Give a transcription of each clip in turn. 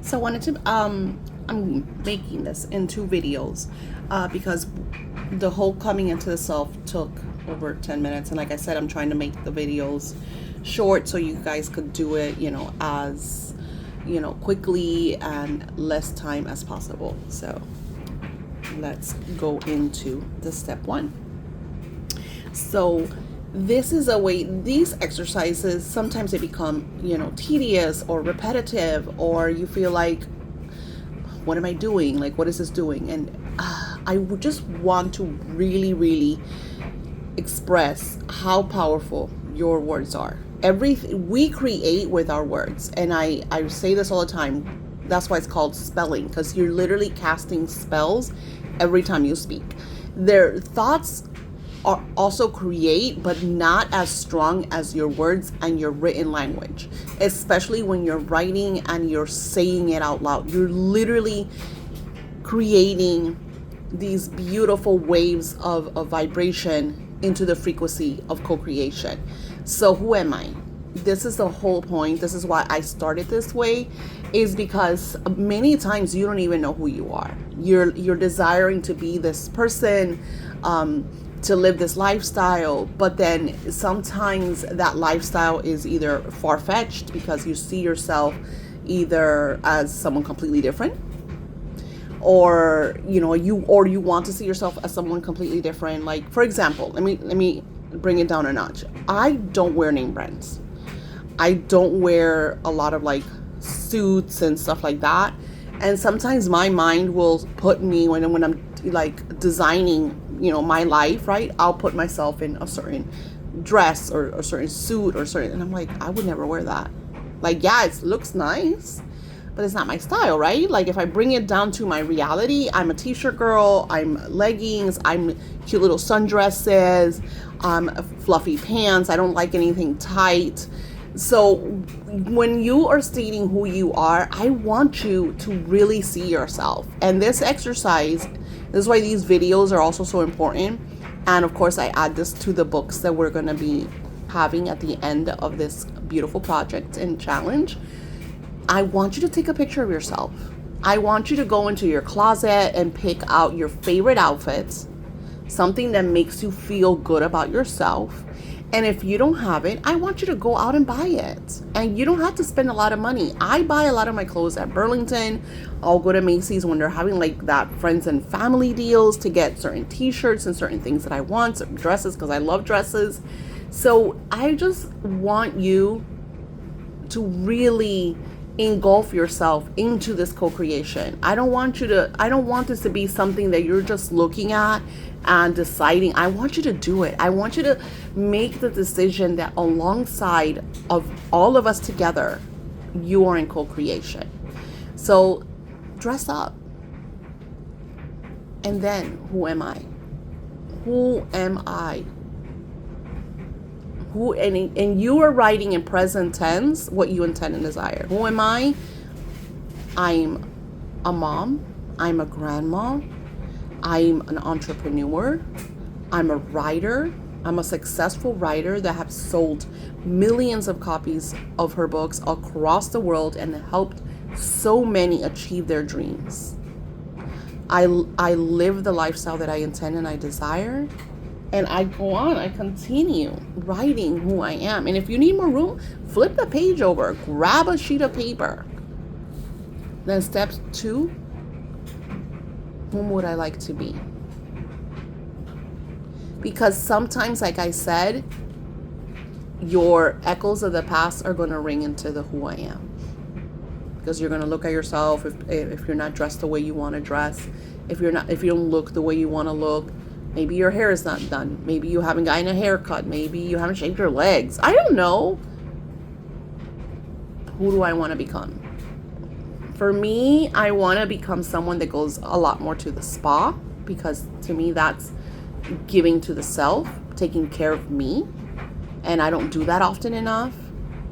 So I wanted to I'm making this in two videos because the whole coming into the self took over 10 minutes, and like I said, I'm trying to make the videos short so you guys could do it, as quickly and less time as possible. So let's go into the step one. So this is a way, these exercises, sometimes they become, tedious or repetitive, or you feel like, what am I doing? Like, what is this doing? And I would just want to really, really express how powerful your words are. Everything we create with our words. And I say this all the time. That's why it's called spelling, because you're literally casting spells every time you speak. Their thoughts are also create, but not as strong as your words and your written language, especially when you're writing and you're saying it out loud. You're literally creating these beautiful waves of vibration into the frequency of co-creation. So who am I? This is the whole point. This is why I started this way, is because many times you don't even know who you are. You're desiring to be this person, to live this lifestyle, but then sometimes that lifestyle is either far-fetched because you see yourself either as someone completely different, or you want to see yourself as someone completely different. Like, for example, let me bring it down a notch. I don't wear name brands. I don't wear a lot of like suits and stuff like that. And sometimes my mind will put me, when I'm like designing, my life, right? I'll put myself in a certain dress or a certain suit or certain, and I'm like, I would never wear that. Like, yeah, it looks nice, but it's not my style, right? Like, if I bring it down to my reality, I'm a t-shirt girl, I'm leggings, I'm cute little sundresses, fluffy pants. I don't like anything tight. So when you are stating who you are, I want you to really see yourself. And this exercise, this is why these videos are also so important. And of course, I add this to the books that we're going to be having at the end of this beautiful project and challenge. I want you to take a picture of yourself. I want you to go into your closet and pick out your favorite outfits, something that makes you feel good about yourself. And if you don't have it, I want you to go out and buy it. And you don't have to spend a lot of money. I buy a lot of my clothes at Burlington. I'll go to Macy's when they're having like that friends and family deals to get certain t-shirts and certain things that I want, certain dresses, because I love dresses. So I just want you to really engulf yourself into this co-creation. I don't want this to be something that you're just looking at and deciding. I want you to do it. I want you to make the decision that alongside of all of us together, you are in co-creation. So dress up. And then, who am I? Who am I? And you are writing in present tense what you intend and desire. Who am I? I'm a mom. I'm a grandma. I'm an entrepreneur. I'm a writer. I'm a successful writer that has sold millions of copies of her books across the world and helped so many achieve their dreams. I live the lifestyle that I intend and I desire. And I go on, I continue writing who I am. And if you need more room, flip the page over, grab a sheet of paper. Then step 2, whom would I like to be? Because sometimes, like I said, your echoes of the past are going to ring into the who I am. Because you're going to look at yourself if you're not dressed the way you want to dress, if you don't look the way you want to look. Maybe your hair is not done. Maybe you haven't gotten a haircut. Maybe you haven't shaved your legs. I don't know. Who do I want to become? For me, I want to become someone that goes a lot more to the spa, because to me that's giving to the self, taking care of me. And I don't do that often enough.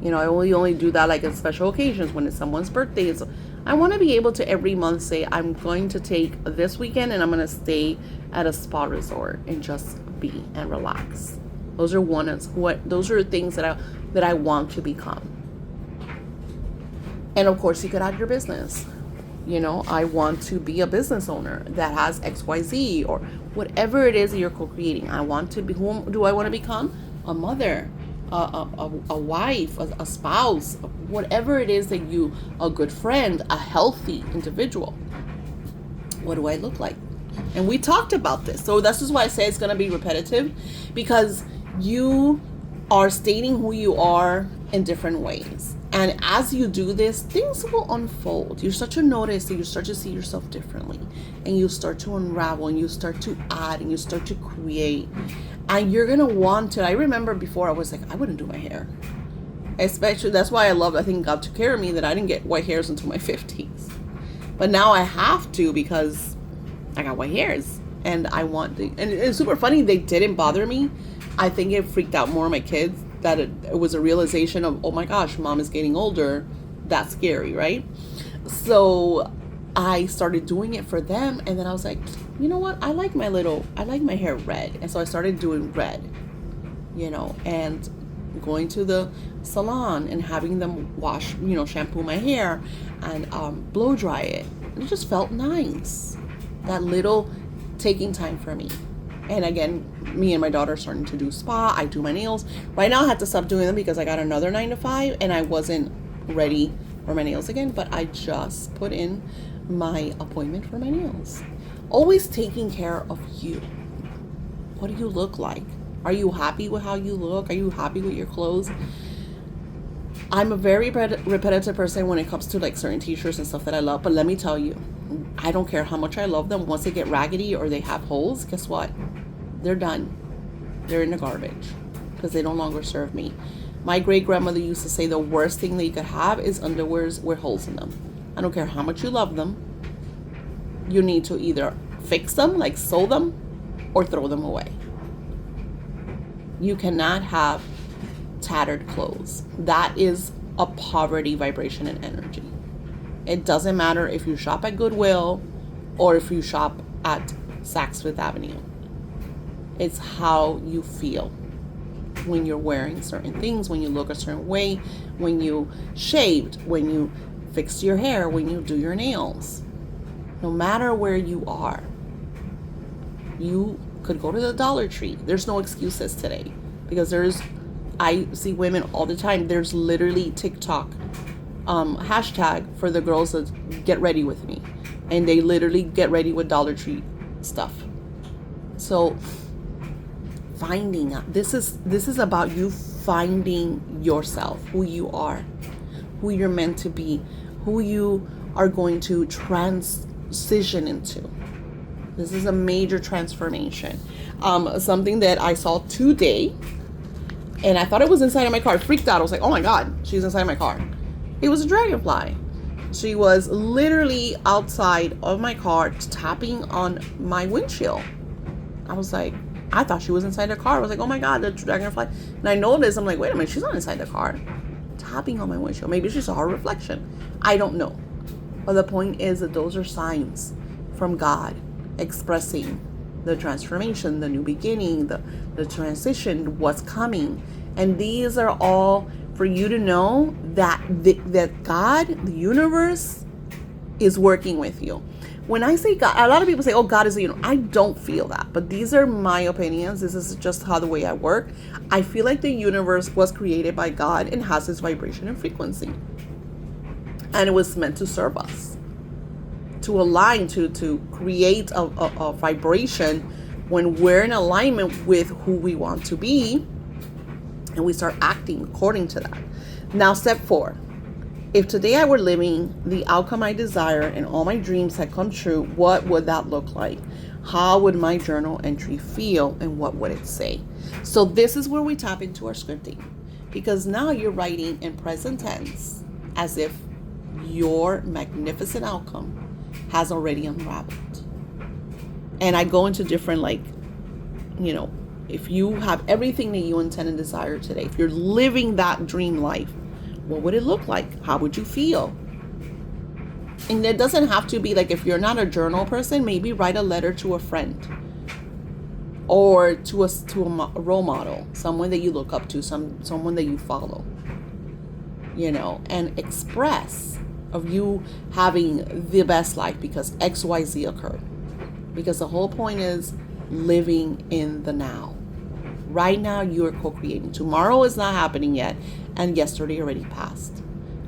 I only do that like in special occasions, when it's someone's birthday. So I want to be able to every month say, I'm going to take this weekend and I'm going to stay at a spa resort and just be and relax. Those are things that I want to become. And of course, you could add your business. I want to be a business owner that has XYZ, or whatever it is that you're co-creating. I want to be, who do I want to become? A mother, a wife, a spouse, whatever it is that a good friend, a healthy individual. What do I look like? And we talked about this. So this is why I say it's going to be repetitive, because you are stating who you are in different ways. And as you do this, things will unfold. You start to notice that you start to see yourself differently, and you start to unravel, and you start to add, and you start to create. And you're going to want to. I remember before I was like, I wouldn't do my hair. Especially, that's why I think God took care of me, that I didn't get white hairs until my 50s. But now I have to, because I got white hairs. And I want to. And it's super funny, they didn't bother me. I think it freaked out more my kids, that it was a realization of, oh my gosh, mom is getting older. That's scary, right? So I started doing it for them, and then I was like, you know what? I like my hair red. And so I started doing red, and going to the salon and having them wash, shampoo my hair and blow dry it. And it just felt nice. That little taking time for me. And again, me and my daughter are starting to do spa. I do my nails. Right now I had to stop doing them because I got another 9 to 5 and I wasn't ready for my nails again. But I just put in my appointment for my nails. Always taking care of you. What do you look like? Are you happy with how you look? Are you happy with your clothes? I'm a very repetitive person when it comes to like certain t-shirts and stuff that I love. But let me tell you, I don't care how much I love them. Once they get raggedy or they have holes, guess what? They're done. They're in the garbage because they no longer serve me. My great grandmother used to say the worst thing that you could have is underwears with holes in them. I don't care how much you love them. You need to either fix them, like sew them, or throw them away. You cannot have tattered clothes. That is a poverty vibration and energy. It doesn't matter if you shop at Goodwill or if you shop at Saks Fifth Avenue. It's how you feel when you're wearing certain things, when you look a certain way, when you shaved, when you fix your hair, when you do your nails. No matter where you are, you could go to the Dollar Tree. There's no excuses today because I see women all the time. There's literally TikTok hashtag for the girls that get ready with me, and they literally get ready with Dollar Tree stuff. So finding out, this is about you finding yourself, who you are, who you're meant to be, who you are going to transition into. This is a major transformation. Something that I saw today, and I thought it was inside of my car. I freaked out. I was like, oh my God, she's inside my car. It was a dragonfly. She was literally outside of my car tapping on my windshield. I was like, I thought she was inside the car. I was like, oh my God, the dragonfly. And I noticed, I'm like, wait a minute, she's not inside the car. Tapping on my windshield. Maybe she saw her reflection. I don't know. But the point is that those are signs from God expressing the transformation, the new beginning, the transition, what's coming. And these are all for you to know that that God, the universe, is working with you. When I say God, a lot of people say, oh, God is the universe. I don't feel that. But these are my opinions. This is just how the way I work. I feel like the universe was created by God and has this vibration and frequency. And it was meant to serve us, to align, to create a vibration when we're in alignment with who we want to be, and we start acting according to that. Now, step 4. If today I were living the outcome I desire and all my dreams had come true, what would that look like? How would my journal entry feel, and what would it say? So this is where we tap into our scripting, because now you're writing in present tense as if your magnificent outcome has already unraveled. And I go into different, if you have everything that you intend and desire today, if you're living that dream life, what would it look like? How would you feel? And it doesn't have to be like, if you're not a journal person, maybe write a letter to a friend or to a role model, someone that you look up to, someone that you follow. and express of you having the best life because XYZ occurred. Because the whole point is living in the now. Right now, you're co-creating. Tomorrow is not happening yet, and yesterday already passed.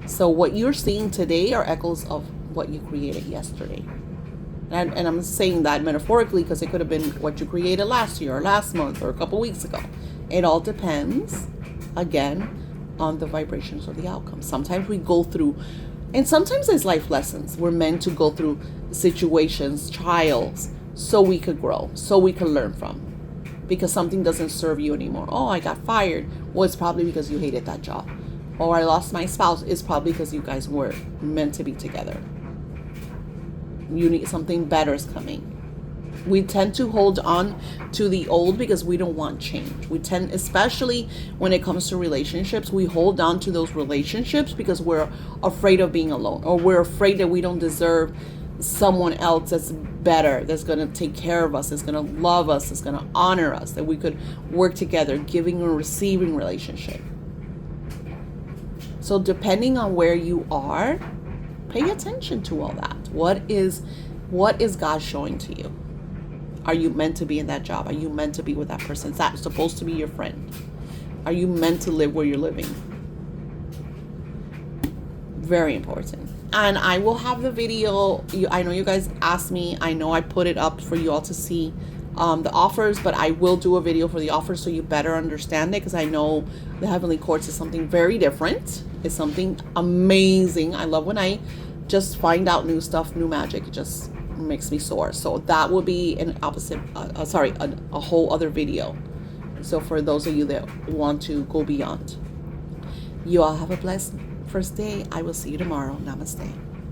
So what you're seeing today are echoes of what you created yesterday. And I'm saying that metaphorically because it could have been what you created last year or last month or a couple weeks ago. It all depends, again, on the vibrations or the outcome. Sometimes we go through, and sometimes it's life lessons. We're meant to go through situations, trials, so we could grow, so we could learn from. Because something doesn't serve you anymore. Oh, I got fired. Well, it's probably because you hated that job. Or I lost my spouse. It's probably because you guys were meant to be together. You need something better is coming. We tend to hold on to the old because we don't want change. We tend, especially when it comes to relationships, we hold on to those relationships because we're afraid of being alone, or we're afraid that we don't deserve someone else that's better, that's going to take care of us, that's going to love us, that's going to honor us, that we could work together, giving and receiving relationship. So depending on where you are, pay attention to all that. What is God showing to you? Are you meant to be in that job? Are you meant to be with that person? Is that supposed to be your friend? Are you meant to live where you're living? Very important. And I will have the video. I know you guys asked me. I know I put it up for you all to see the offers, but I will do a video for the offers so you better understand it, because I know the Heavenly Courts is something very different. It's something amazing. I love when I just find out new stuff, new magic. It just makes me soar. So that will be an opposite, a whole other video. So for those of you that want to go beyond, you all have a blessed first day. I will see you tomorrow. Namaste.